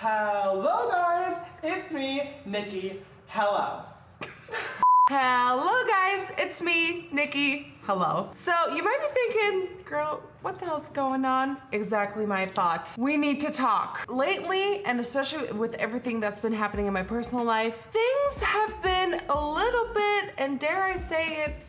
Hello guys, it's me, Nikki. Hello. Hello guys, it's me, Nikki. Hello. So you might be thinking, girl, what the hell's going on? Exactly my thought. We need to talk. Lately, and especially with everything that's been happening in my personal life, things have been a little bit, and dare I say it,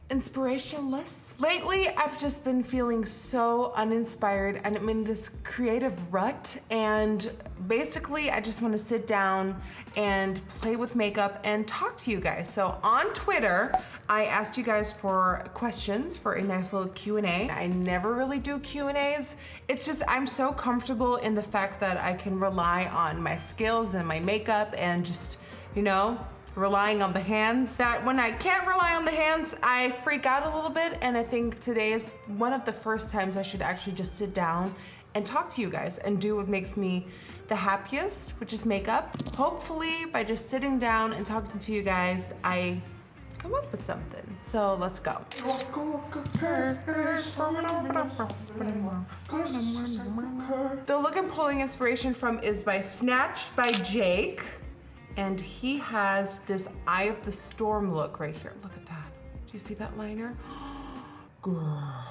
inspirationless. Lately, I've just been feeling so uninspired and I'm in this creative rut, and basically I just want to sit down and play with makeup and talk to you guys. So on Twitter, I asked you guys for questions for a nice little Q&A. I never really do Q&As. It's just I'm so comfortable in the fact that I can rely on my skills and my makeup and just, you know, relying on the hands, that when I can't rely on the hands, I freak out a little bit, and I think today is one of the first times I should actually just sit down and talk to you guys and do what makes me the happiest, which is makeup. Hopefully, by just sitting down and talking to you guys, I come up with something. So let's go. The look I'm pulling inspiration from is by Snatched by Jake. And he has this Eye of the Storm look right here. Look at that. Do you see that liner? Girl.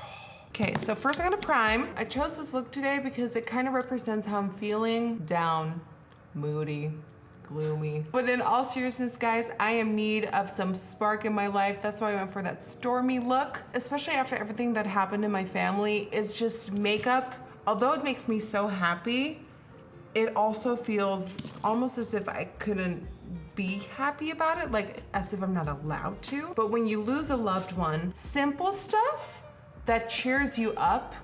Okay, so first I'm gonna prime. I chose this look today because it kind of represents how I'm feeling. Down, moody, gloomy. But in all seriousness, guys, I am in need of some spark in my life. That's why I went for that stormy look. Especially after everything that happened in my family. It's just makeup, although it makes me so happy, it also feels almost as if I couldn't be happy about it, like as if I'm not allowed to. But when you lose a loved one, simple stuff that cheers you up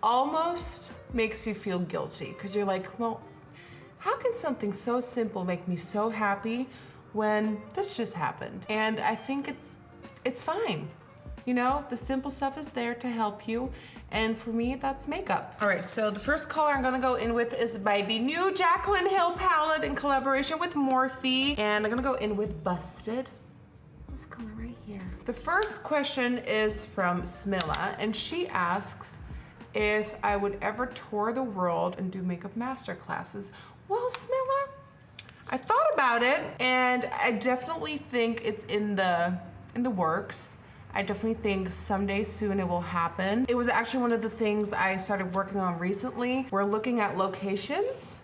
almost makes you feel guilty, because you're like, well, how can something so simple make me so happy when this just happened? And I think it's fine. You know, the simple stuff is there to help you. And for me, that's makeup. All right, so the first color I'm gonna go in with is by the new Jaclyn Hill palette in collaboration with Morphe. And I'm gonna go in with Busted. This color right here. The first question is from Smilla, and she asks if I would ever tour the world and do makeup master classes. Well, Smilla, I thought about it, and I definitely think it's in the works. I definitely think someday soon it will happen. It was actually one of the things I started working on recently. We're looking at locations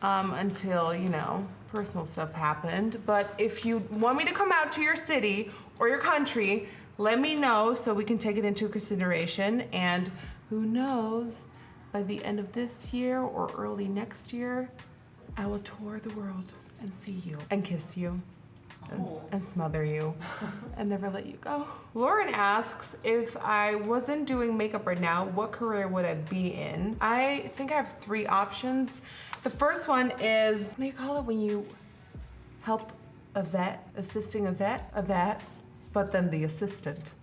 until, you know, personal stuff happened. But if you want me to come out to your city or your country, let me know so we can take it into consideration. And who knows, by the end of this year or early next year, I will tour the world and see you and kiss you. And smother you and never let you go. Lauren asks, if I wasn't doing makeup right now, what career would I be in? I think I have 3 options. The first one is, what do you call it when you help a vet, assisting a vet, but then the assistant?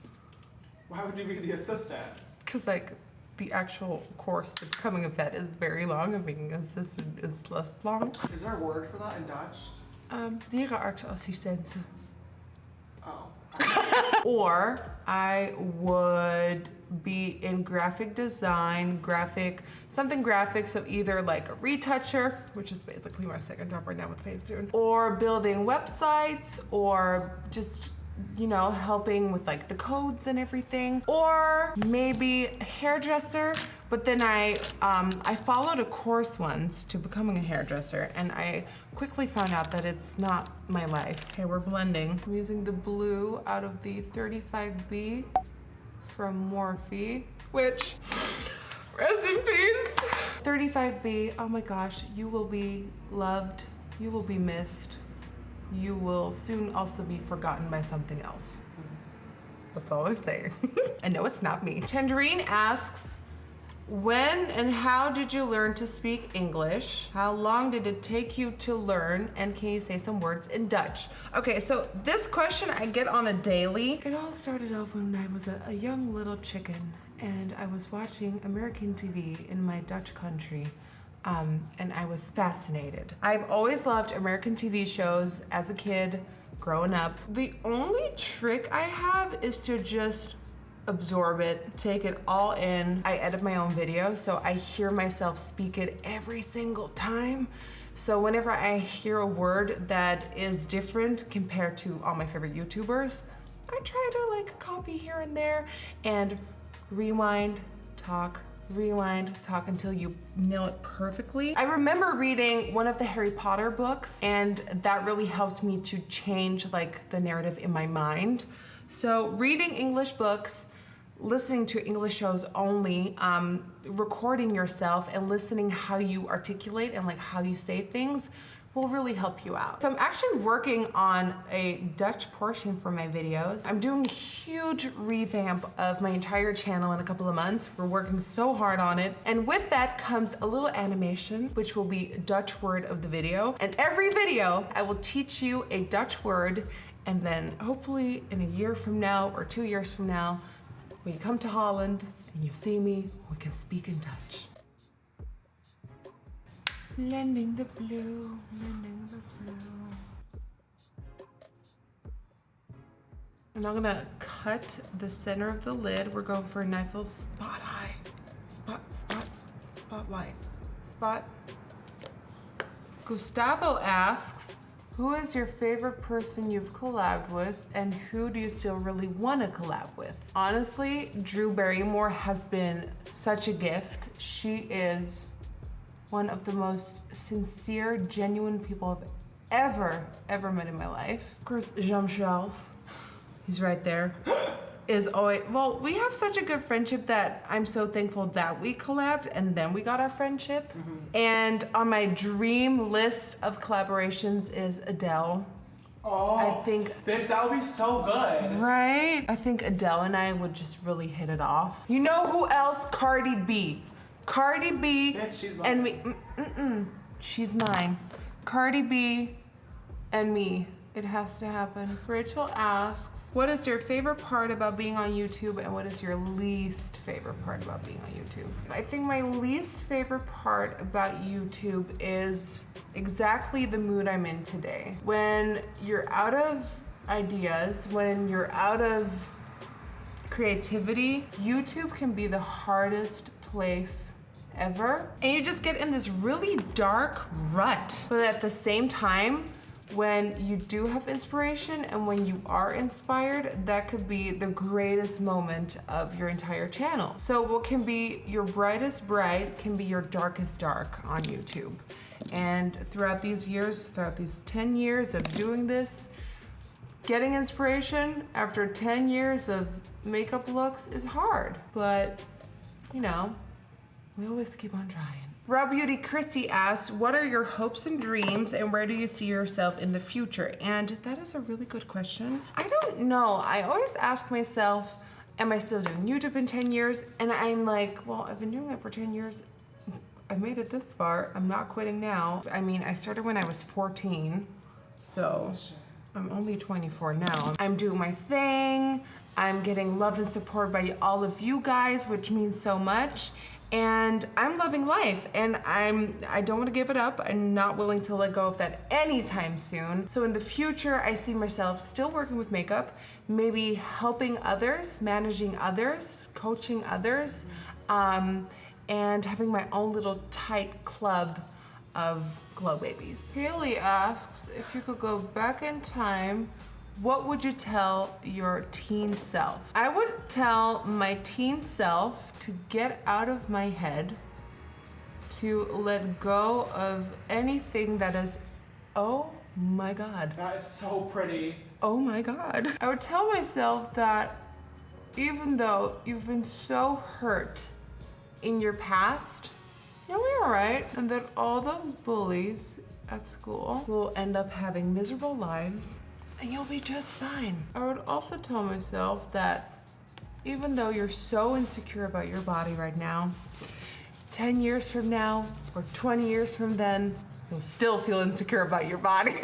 Why would you be the assistant? Because like the actual course to becoming a vet is very long and being an assistant is less long. Is there a word for that in Dutch? Dierenartsassistente. Oh. Or I would be in graphic design, something graphic, so either like a retoucher, which is basically my second job right now with Facetune, or building websites, or just, you know, helping with like the codes and everything, or maybe a hairdresser. But then I followed a course once to becoming a hairdresser, and I quickly found out that it's not my life. Okay, we're blending. I'm using the blue out of the 35B from Morphe, which, rest in peace. 35B, oh my gosh, you will be loved, you will be missed. You will soon also be forgotten by something else. That's all I'm saying. I know it's not me. Tangerine asks, when and how did you learn to speak English? How long did it take you to learn? And can you say some words in Dutch? Okay, so this question I get on a daily. It all started off when I was a young little chicken and I was watching American TV in my Dutch country. And I was fascinated. I've always loved American TV shows as a kid, growing up. The only trick I have is to just absorb it, take it all in. I edit my own videos, so I hear myself speak it every single time. So whenever I hear a word that is different compared to all my favorite YouTubers, I try to like copy here and there and rewind, talk until you know it perfectly. I remember reading one of the Harry Potter books, and that really helped me to change like the narrative in my mind. So reading English books, listening to English shows only, recording yourself and listening how you articulate and like how you say things will really help you out. So I'm actually working on a Dutch portion for my videos. I'm doing a huge revamp of my entire channel in a couple of months. We're working so hard on it. And with that comes a little animation, which will be Dutch word of the video. And every video, I will teach you a Dutch word, and then hopefully in a year from now or 2 years from now, when you come to Holland and you see me, we can speak in Dutch. Lending the blue, lending the blue. I'm not gonna cut the center of the lid. We're going for a nice little spotlight. Gustavo asks, who is your favorite person you've collabed with, and who do you still really want to collab with? Honestly, Drew Barrymore has been such a gift. She is one of the most sincere, genuine people I've ever met in my life. Of course, Jean-Charles, he's right there, is always, well, we have such a good friendship that I'm so thankful that we collabed and then we got our friendship. And on my dream list of collaborations is Adele. Oh, I think, bitch, that would be so good. right? I think Adele and I would just really hit it off. You know who else? Cardi B. Cardi B Bitch, she's and mine. me. She's mine. Cardi B and me. It has to happen. Rachel asks, what is your favorite part about being on YouTube, and what is your least favorite part about being on YouTube? I think my least favorite part about YouTube is exactly the mood I'm in today. When you're out of ideas, when you're out of creativity, YouTube can be the hardest place ever. And you just get in this really dark rut. But at the same time, when you do have inspiration and when you are inspired, that could be the greatest moment of your entire channel. So what can be your brightest bright can be your darkest dark on YouTube. And throughout these years, throughout these 10 years of doing this, getting inspiration after 10 years of makeup looks is hard. But, you know, we always keep on trying. Raw Beauty Christy asks, what are your hopes and dreams, and where do you see yourself in the future? And that is a really good question. I don't know. I always ask myself, am I still doing YouTube in 10 years? And I'm like, well, I've been doing it for 10 years. I've made it this far. I'm not quitting now. I mean, I started when I was 14, so I'm only 24 now. I'm doing my thing. I'm getting love and support by all of you guys, which means so much. And I'm loving life, and I don't want to give it up. I'm not willing to let go of that anytime soon. So in the future, I see myself still working with makeup, maybe helping others, managing others, coaching others, and having my own little tight club of glow babies. Haley asks, if you could go back in time, what would you tell your teen self? I would tell my teen self to get out of my head, to let go of anything that is, oh my God. That is so pretty. Oh my God. I would tell myself that even though you've been so hurt in your past, you'll be all right, and that all those bullies at school will end up having miserable lives, and you'll be just fine. I would also tell myself that even though you're so insecure about your body right now, 10 years from now or 20 years from then, you'll still feel insecure about your body.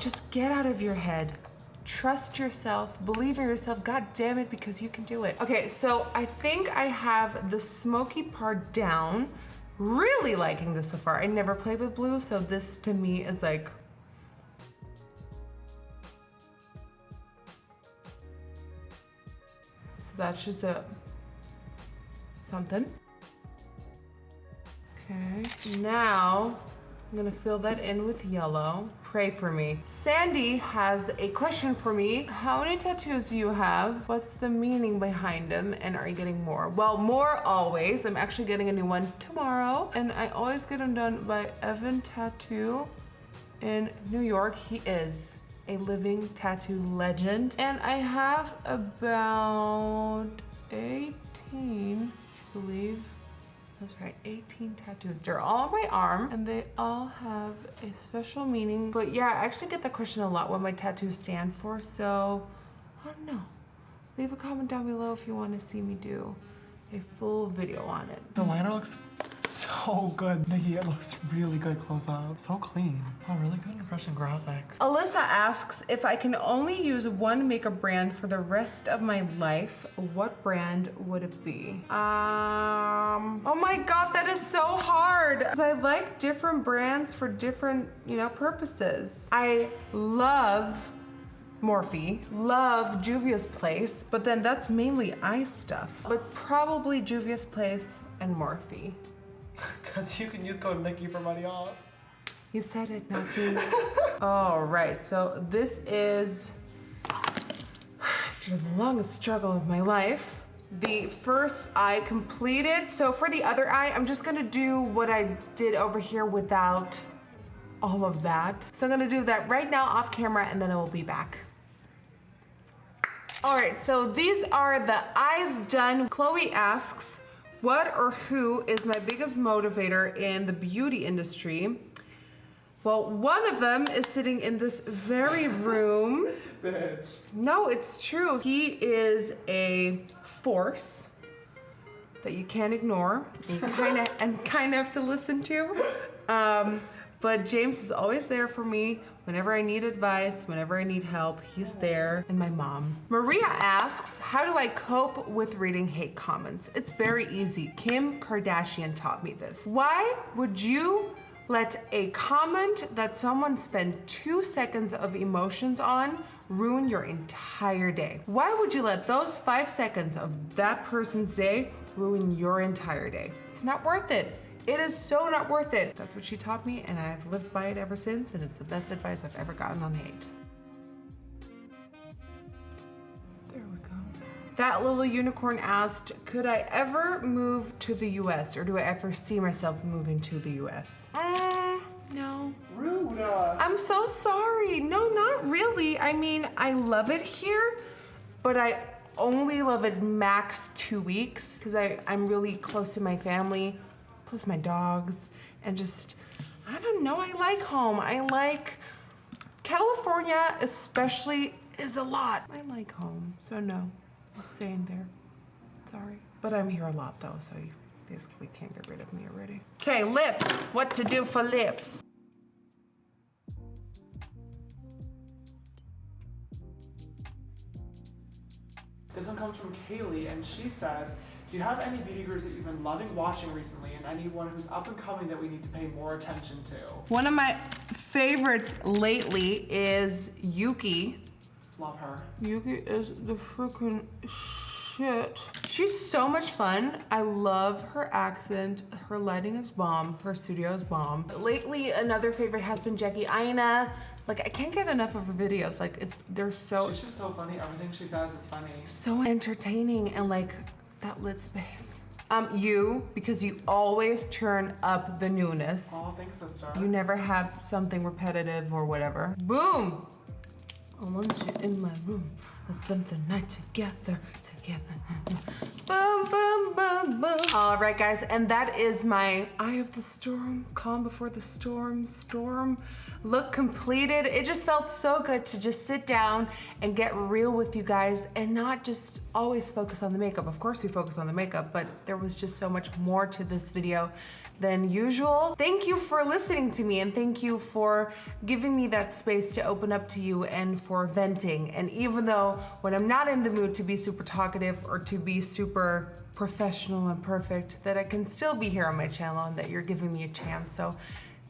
Just get out of your head. Trust yourself, believe in yourself, God damn it, because you can do it. Okay, so I think I have the smoky part down. Really liking this so far. I never played with blue, so this to me is like, That's just a something. Okay, now I'm gonna fill that in with yellow. Pray for me. Sandy has a question for me. How many tattoos do you have? What's the meaning behind them? And are you getting more? Well, more always. I'm actually getting a new one tomorrow. And I always get them done by Evan Tattoo in New York. He is a living tattoo legend. And I have about 18, I believe. That's right, 18 tattoos. They're all on my arm and they all have a special meaning. But yeah, I actually get that question a lot, what my tattoos stand for. So, I don't know. Leave a comment down below if you want to see me do a full video on it. The liner looks so good. Nikki, it looks really good close up. So clean. Oh, really good impression graphic. Alyssa asks, if I can only use one makeup brand for the rest of my life, what brand would it be? Oh my God, that is so hard. 'Cause I like different brands for different, purposes. I love Morphe, love Juvia's Place, but then that's mainly eye stuff. But probably Juvia's Place and Morphe. Because you can use code Nikki for money off. You said it, not me. All right, so this is, after the longest struggle of my life, the first eye completed. So for the other eye, I'm just gonna do what I did over here without all of that. So I'm gonna do that right now off camera and then I will be back. All right, so these are the eyes done. Chloe asks, what or who is my biggest motivator in the beauty industry? Well, one of them is sitting in this very room. Bitch. No, it's true. He is a force that you can't ignore. You kind of have to listen to. But James is always there for me whenever I need advice, whenever I need help, he's there. And my mom. Maria asks, how do I cope with reading hate comments? It's very easy. Kim Kardashian taught me this. Why would you let a comment that someone spent 2 seconds of emotions on ruin your entire day? Why would you let those 5 seconds of that person's day ruin your entire day? It's not worth it. It is so not worth it. That's what she taught me and I've lived by it ever since, and it's the best advice I've ever gotten on hate. There we go. That little unicorn asked, could I ever move to the US or do I ever see myself moving to the US? No. Rude. I'm so sorry. No, not really. I mean, I love it here, but I only love it max 2 weeks because I'm really close to my family, plus my dogs, and just, I don't know, I like home. I like, California especially is a lot. I like home, so no, I'm staying there. Sorry. But I'm here a lot though, so you basically can't get rid of me already. Okay, lips. What to do for lips? This one comes from Kaylee, and she says, do you have any beauty gurus that you've been loving watching recently, and anyone who's up and coming that we need to pay more attention to? One of my favorites lately is Yuki. Love her. Yuki is the freaking shit. She's so much fun. I love her accent. Her lighting is bomb. Her studio is bomb. Lately, another favorite has been Jackie Aina. Like, I can't get enough of her videos. Like, they're so... She's just so funny. Everything she says is funny. So entertaining, and like, that lit space. You, because you always turn up the newness. Oh, thanks, sister. You never have something repetitive or whatever. Boom! I want you in my room. Let's spend the night together. Boom, boom, boom, boom. All right, guys, and that is my Eye of the Storm, Calm Before the Storm look completed. It just felt so good to just sit down and get real with you guys and not just always focus on the makeup. Of course we focus on the makeup, but there was just so much more to this video than usual. Thank you for listening to me, and thank you for giving me that space to open up to you and for venting. And even though when I'm not in the mood to be super talkative or to be super professional and perfect, that I can still be here on my channel and that you're giving me a chance. So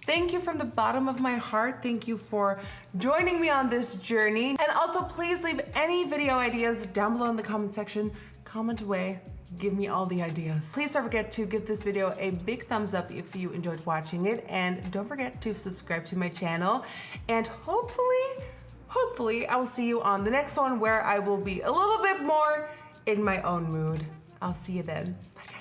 thank you from the bottom of my heart. Thank you for joining me on this journey. And also please leave any video ideas down below in the comment section. comment away. Give me all the ideas. Please don't forget to give this video a big thumbs up if you enjoyed watching it, and don't forget to subscribe to my channel, and hopefully I will see you on the next one where I will be a little bit more in my own mood. I'll see you then. Bye guys.